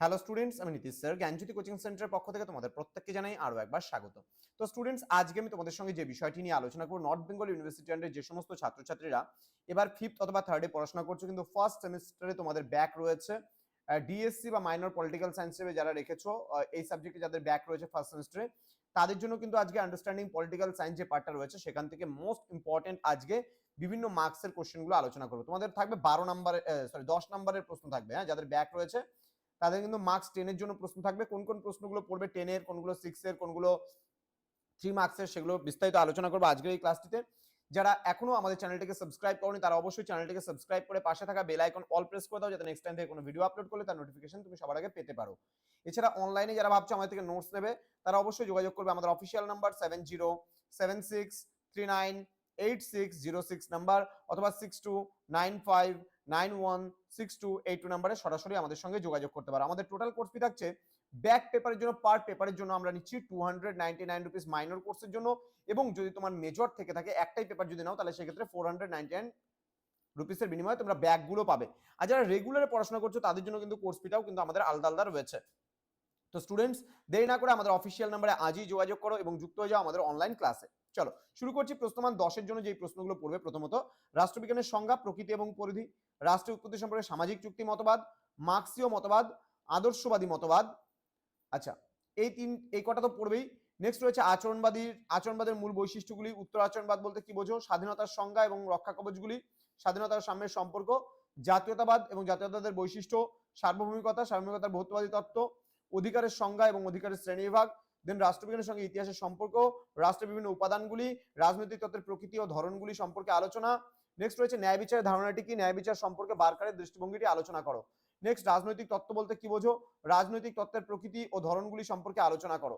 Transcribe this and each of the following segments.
Hello students, আমি Nitish sir জ্ঞানজ্যোতি coaching সেন্টারের পক্ষ থেকে তোমাদের প্রত্যেককে জানাই আরো একবার স্বাগত। তো স্টুডেন্টস, আজকে আমি তোমাদের সঙ্গে যে বিষয়টি নিয়ে আলোচনা করব, নর্থ বেঙ্গল ইউনিভার্সিটি আন্ডারে যে সমস্ত ছাত্রছাত্রীরা এবার 5th অথবা 3rd পড়াশোনা করছো, কিন্তু ফার্স্ট সেমিস্টারে তোমাদের ব্যাক রয়েছে, ডিএসসি বা মাইনর পলিটিক্যাল সায়েন্স হিসেবে যারা রেখেছো, এই সাবজেক্টে যাদের ব্যাক রয়েছে ফার্স্ট সেমিস্টারে, তাদের জন্য কিন্তু আজকে আন্ডারস্ট্যান্ডিং পলিটিক্যাল সায়েন্স যে পার্টটা রয়েছে সেখান থেকে মোস্ট ইম্পর্টেন্ট আজকে বিভিন্ন মার্কসের কোশ্চেনগুলো আলোচনা করবো। তোমাদের থাকবে 12 নম্বরের 10 নম্বরের প্রশ্ন থাকবে, হ্যাঁ, যাদের ব্যাক রয়েছে তাদের কিন্তু মার্কস 10 এর জন্য প্রশ্ন থাকবে। কোন কোন প্রশ্নগুলো পড়বে 10 এর, কোনগুলো 6 এর, কোনগুলো 3 মার্কসের, সেগুলো বিস্তারিত আলোচনা করবো আজকের এই ক্লাসটিতে। যারা এখনো আমাদের চ্যানেলটিকে সাবস্ক্রাইব করনি তারা অবশ্যই চ্যানেলটিকে সাবস্ক্রাইব করে পাশে থাকা বেল আইকন অল প্রেস করে দাও, যাতে নেক্সট টাইম থেকে কোনো ভিডিও আপলোড করলে তার নোটিফিকেশন তুমি সবার আগে পেতে পারো। এছাড়া অনলাইনে যারা ভাবছো আমাদের থেকে নোটস নেবে তারা অবশ্যই যোগাযোগ করবে আমাদের অফিসিয়াল নাম্বার 7076398606 নাম্বার অথবা 6295916282 নাম্বারে সরাসরি আমাদের সঙ্গে যোগাযোগ করতে পারো। আমাদের টোটাল কোর্স ফি থাকছে ব্যাক পেপারের জন্য, পার পেপারের জন্য আমরা নিচ্ছি 299 রুপিস মাইনর কোর্সের জন্য, এবং যদি তোমার মেজর থেকে থাকে একটাই পেপার যদি নাও তাহলে সেক্ষেত্রে 499 রুপিসের বিনিময়ে তোমরা ব্যাকগুলো পাবে। আর যারা রেগুলারে পড়াশোনা করছো তাদের জন্য কিন্তু কোর্স ফিটাও কিন্তু আমাদের আলাদা আলাদা রয়েছে। তো স্টুডেন্টস, দেরি না করে আমাদের অফিসিয়াল নাম্বারে আজই যোগাযোগ করো এবং যুক্ত হয়ে যাও আমাদের অনলাইন ক্লাসে। চলো শুরু করছি। প্রশ্নমান 10-এর জন্য যে প্রশ্নগুলো পড়বে, প্রথমত রাষ্ট্রবিজ্ঞানের সংজ্ঞা, প্রকৃতি এবং পরিধি, রাষ্ট্রের উৎপত্তি সম্পর্কে সামাজিক চুক্তি মতবাদ, মার্ক্সীয় মতবাদ, আদর্শবাদী মতবাদ। আচ্ছা, এই কটা তো পড়বেই। নেক্সট রয়েছে আচরণবাদের মূল বৈশিষ্ট্যগুলি, উত্তর আচরণবাদ বলতে কি বোঝো, স্বাধীনতার সংজ্ঞা এবং রক্ষা কবচগুলি, স্বাধীনতার সাম্যের সম্পর্ক, জাতীয়তাবাদ এবং জাতীয়তাবাদের বৈশিষ্ট্য, সার্বভৌমিকতার বহুত্ববাদী তত্ত্ব, অধিকারের সংজ্ঞা এবং অধিকারের শ্রেণীবিভাগ, দেন রাষ্ট্রবিজ্ঞানের সঙ্গে ইতিহাসের সম্পর্ক, রাষ্ট্রের বিভিন্ন উপাদানগুলি, রাজনৈতিক তত্ত্বের প্রকৃতি ও ধরনগুলি সম্পর্কে আলোচনা। নেক্সট রয়েছে ন্যায় বিচারের ধারণাটি কি, ন্যায় বিচার সম্পর্কে বারকারের দৃষ্টিভঙ্গিটি আলোচনা করো। নেক্সট রাজনৈতিক তত্ত্ব বলতে কি বোঝো, রাজনৈতিক তত্ত্বের প্রকৃতি ও ধরনগুলি সম্পর্কে আলোচনা করো।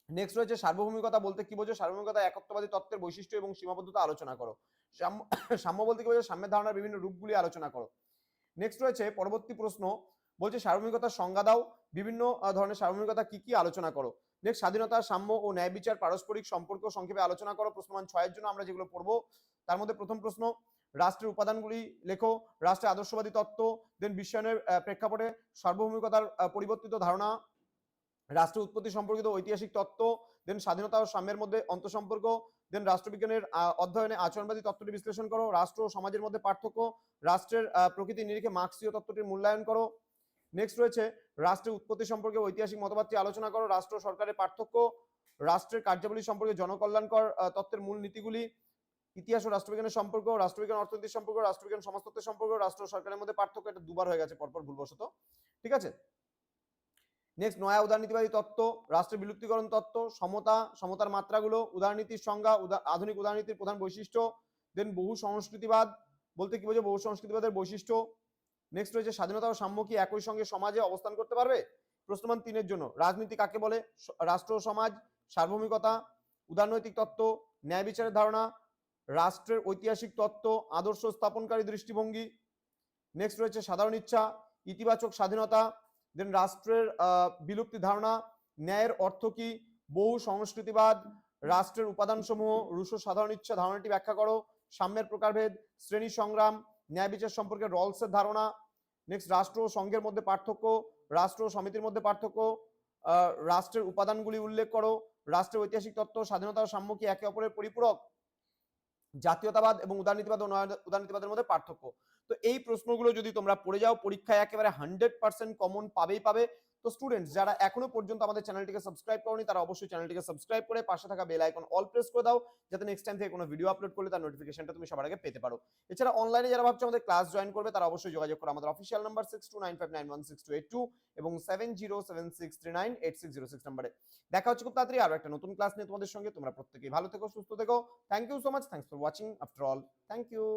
নেক্সট রয়েছে সার্বভৌমিকতা বলতে কি বোঝো, সার্বভৌমিকতা একত্ববাদী তত্ত্বের বৈশিষ্ট্য এবং সীমাবদ্ধতা আলোচনা করো। সাম্য বলতে কি বোঝো, সাম্যের ধারণার বিভিন্ন রূপগুলি আলোচনা করো। নেক্সট রয়েছে পরবর্তী প্রশ্ন, বলছে সার্বভৌমিকতার সংজ্ঞা দাও, বিভিন্ন ধরনের সার্বভৌমিকতা কি কি আলোচনা করো। নেক্সট স্বাধীনতা, সাম্য ও ন্যায় বিচার পারস্পরিক সম্পর্ক সংক্ষেপে আলোচনা করো। প্রশ্নমান 6-এর জন্য আমরা যেগুলো পড়বো তার মধ্যে প্রথম প্রশ্ন, রাষ্ট্রের উপাদানগুলি লেখো, রাষ্ট্রের আদর্শবাদী তত্ত্ব, দেন বিশ্বায়নের প্রেক্ষাপটে সার্বভৌমিকতার পরিবর্তিত ধারণা, রাষ্ট্র উৎপত্তি সম্পর্কিত ঐতিহাসিক তত্ত্ব, দেন স্বাধীনতা ও সাম্যের মধ্যে অন্তঃসম্পর্ক, দেন রাষ্ট্রবিজ্ঞানের অধ্যয়নে আচরণবাদী তত্ত্বটি বিশ্লেষণ করো, রাষ্ট্র ও সমাজের মধ্যে পার্থক্য, রাষ্ট্রের প্রকৃতির নিরিখে মার্ক্সীয় তত্ত্বটির মূল্যায়ন করো। নেক্সট রয়েছে রাষ্ট্রের উৎপত্তি সম্পর্কে ঐতিহাসিক মতবাদটি আলোচনা করো, রাষ্ট্র সরকারের পার্থক্য, রাষ্ট্রের কার্যাবলী সম্পর্কে জনকল্যাণকর তত্ত্বের মূল নীতিগুলি, ইতিহাস ও রাষ্ট্রবিজ্ঞানের সম্পর্ক, রাষ্ট্রবিজ্ঞান অর্থনীতির সম্পর্ক, রাষ্ট্রবিজ্ঞান সমাজতত্ত্বের সম্পর্ক, রাষ্ট্র সরকারের মধ্যে পার্থক্য। এটা দুবার হয়ে গেছে পরপর ভুলবশত, ঠিক আছে। নেক্সট নয়া উদারনীতিবাদী তত্ত্ব, রাষ্ট্রের বিলুপ্তিকরণ তত্ত্ব, সমতার মাত্রাগুলো, উদারনীতির সংজ্ঞা, আধুনিক উদারনীতির প্রধান বৈশিষ্ট্য, দেন বহু সংস্কৃতিবাদ বলতে কি বোঝো, বহু সংস্কৃতিবাদের বৈশিষ্ট্য। নেক্সট রয়েছে স্বাধীনতা ও সাম্য কি একই সঙ্গে সমাজে অবস্থান করতে পারবে। প্রশ্নমান 3-এর জন্য রাজনীতি কাকে বলে, রাষ্ট্র ও সমাজ, সার্বভৌমিকতা, উদারনৈতিক তত্ত্ব, ন্যায় বিচারের ধারণা, রাষ্ট্রের ঐতিহাসিক তত্ত্ব, আদর্শ স্থাপনকারী দৃষ্টিভঙ্গি। নেক্সট রয়েছে সাধারণ ইচ্ছা, ইতিবাচক স্বাধীনতা, দেন রাষ্ট্রের বিলুপ্তি ধারণা, ন্যায়ের অর্থ কি, বহু সংস্কৃতিবাদ, রাষ্ট্রের উপাদানসমূহ, রুশো সাধারণ ইচ্ছা ধারণাটি ব্যাখ্যা করো, সাম্যের প্রকারভেদ, শ্রেণী সংগ্রাম, ন্যায় বিচার সম্পর্কে রলসের ধারণা। নেক্সট রাষ্ট্র ও সংঘের মধ্যে পার্থক্য, রাষ্ট্র ও সমিতির মধ্যে পার্থক্য, রাষ্ট্রের উপাদানগুলি উল্লেখ করো, রাষ্ট্রের ঐতিহাসিক তত্ত্ব, স্বাধীনতা ও সাম্য কি একে অপরের পরিপূরক, জাতীয়তাবাদ এবং উদারনীতিবাদ ও উদারনীতিবাদের মধ্যে পার্থক্য। তো এই প্রশ্নগুলো যদি তোমরা পড়ে যাও পরীক্ষায় একেবারে 100% কমন পাবে। তো স্টুডেন্টস, যারা এখনো পর্যন্ত আমাদের চ্যানেলটিকে সাবস্ক্রাইব করনি তারা অবশ্যই চ্যানেলটিকে সাবস্ক্রাইব করে পাশে থাকা বেল আইকন অল প্রেস করে দাও, যাতে নেক্সট টাইম থেকে কোনো ভিডিও আপলোড করলে তার নোটিফিকেশনটা তুমি সবার আগে পেতে পারো। এছাড়া অনলাইনে যারা ভাবছো আমাদের ক্লাস জয়েন করবে তারা অবশ্যই যোগাযোগ করো আমাদের অফিসিয়াল নাম্বার 6295916282 এবং 7076398606 নম্বরে। দেখা হচ্ছে খুব তাড়াতাড়ি আরো একটা নতুন ক্লাস নিয়ে তোমাদের সঙ্গে। তোমরা প্রত্যেকেই ভালো থেকো, সুস্থ থেকো। Thank you so much, thanks for watching after all, thank you.